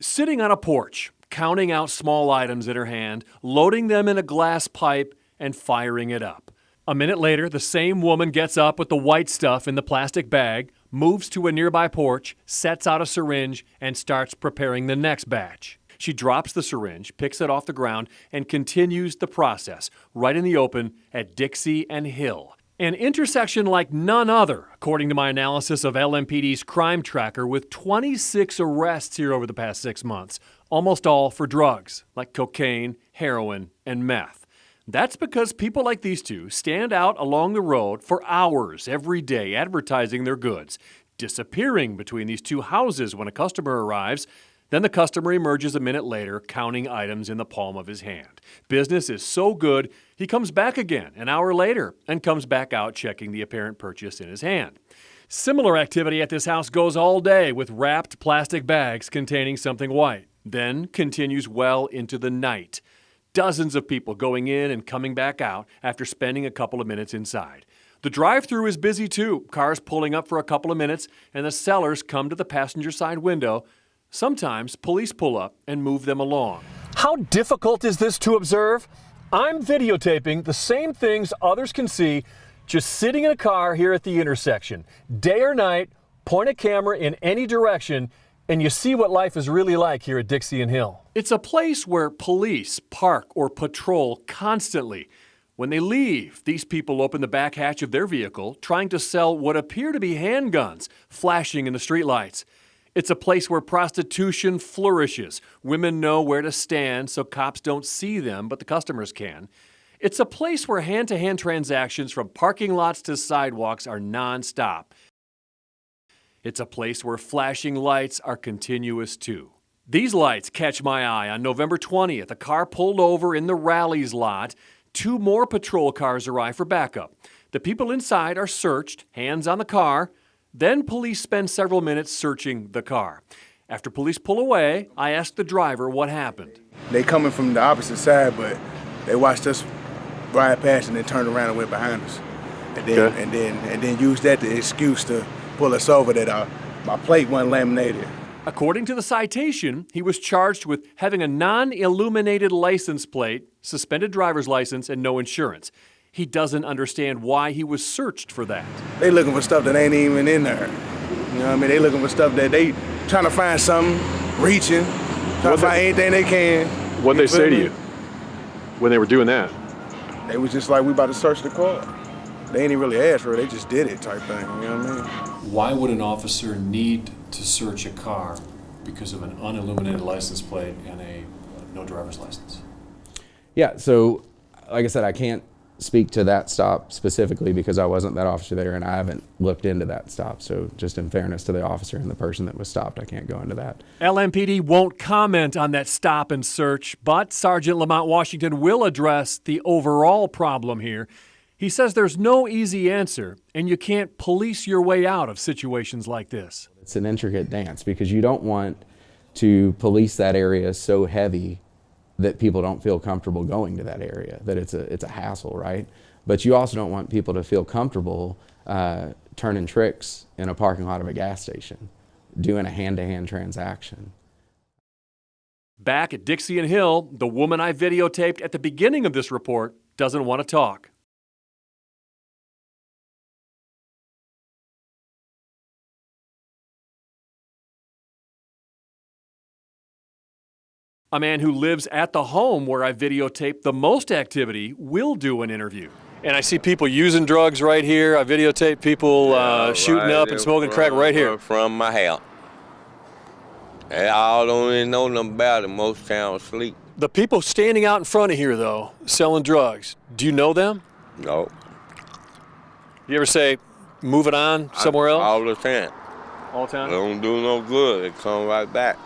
Sitting on a porch, counting out small items in her hand, loading them in a glass pipe, and firing it up. A minute later, the same woman gets up with the white stuff in the plastic bag, moves to a nearby porch, sets out a syringe, and starts preparing the next batch. She drops the syringe, picks it off the ground, and continues the process right in the open at Dixie and Hill. An intersection like none other, according to my analysis of LMPD's crime tracker, with 26 arrests here over the past 6 months, almost all for drugs, like cocaine, heroin, and meth. That's because people like these two stand out along the road for hours every day advertising their goods, disappearing between these two houses when a customer arrives. Then the customer emerges a minute later, counting items in the palm of his hand. Business is so good, he comes back again an hour later and comes back out checking the apparent purchase in his hand. Similar activity at this house goes all day with wrapped plastic bags containing something white, then continues well into the night. Dozens of people going in and coming back out after spending a couple of minutes inside. The drive-thru is busy too, cars pulling up for a couple of minutes, and the sellers come to the passenger side window. Sometimes police pull up and move them along. How difficult is this to observe? I'm videotaping the same things others can see, just sitting in a car here at the intersection. Day or night, point a camera in any direction, and you see what life is really like here at Dixie and Hill. It's a place where police park or patrol constantly. When they leave, these people open the back hatch of their vehicle, trying to sell what appear to be handguns, flashing in the streetlights. It's a place where prostitution flourishes. Women know where to stand so cops don't see them, but the customers can. It's a place where hand-to-hand transactions from parking lots to sidewalks are nonstop. It's a place where flashing lights are continuous too. These lights catch my eye. On November 20th, a car pulled over in the Rallies lot. 2 more patrol cars arrive for backup. The people inside are searched, hands on the car. Then police spend several minutes searching the car. After police pull away, I ask the driver what happened. They coming from the opposite side, but they watched us ride past and then turned around and went behind us. And then used that as excuse to pull us over that my plate wasn't laminated. According to the citation, he was charged with having a non-illuminated license plate, suspended driver's license, and no insurance. He doesn't understand why he was searched for that. They looking for stuff that ain't even in there. You know what I mean? They looking for stuff that they trying to find something, reaching, trying to find anything they can. What'd they say to you when they were doing that? They was just like, we about to search the car. They ain't even really asked for it, they just did it type thing, you know what I mean? Why would an officer need to search a car because of an unilluminated license plate and a no driver's license? Yeah, so like I said, I can't speak to that stop specifically because I wasn't that officer there and I haven't looked into that stop. So just in fairness to the officer and the person that was stopped, I can't go into that. LMPD won't comment on that stop and search, but Sergeant Lamont Washington will address the overall problem here. He says there's no easy answer and you can't police your way out of situations like this. It's an intricate dance because you don't want to police that area so heavy that people don't feel comfortable going to that area, that it's a hassle, right? But you also don't want people to feel comfortable turning tricks in a parking lot of a gas station, doing a hand-to-hand transaction. Back at Dixie and Hill, the woman I videotaped at the beginning of this report doesn't want to talk. A man who lives at the home where I videotaped the most activity will do an interview. And I see people using drugs right here. I videotape people shooting up and smoking crack right here. From my house. I don't even know nothing about it. Most times sleep. The people standing out in front of here, though, selling drugs, do you know them? No. You ever say, move it on somewhere else? All the time. All the time? It don't do no good. It come right back.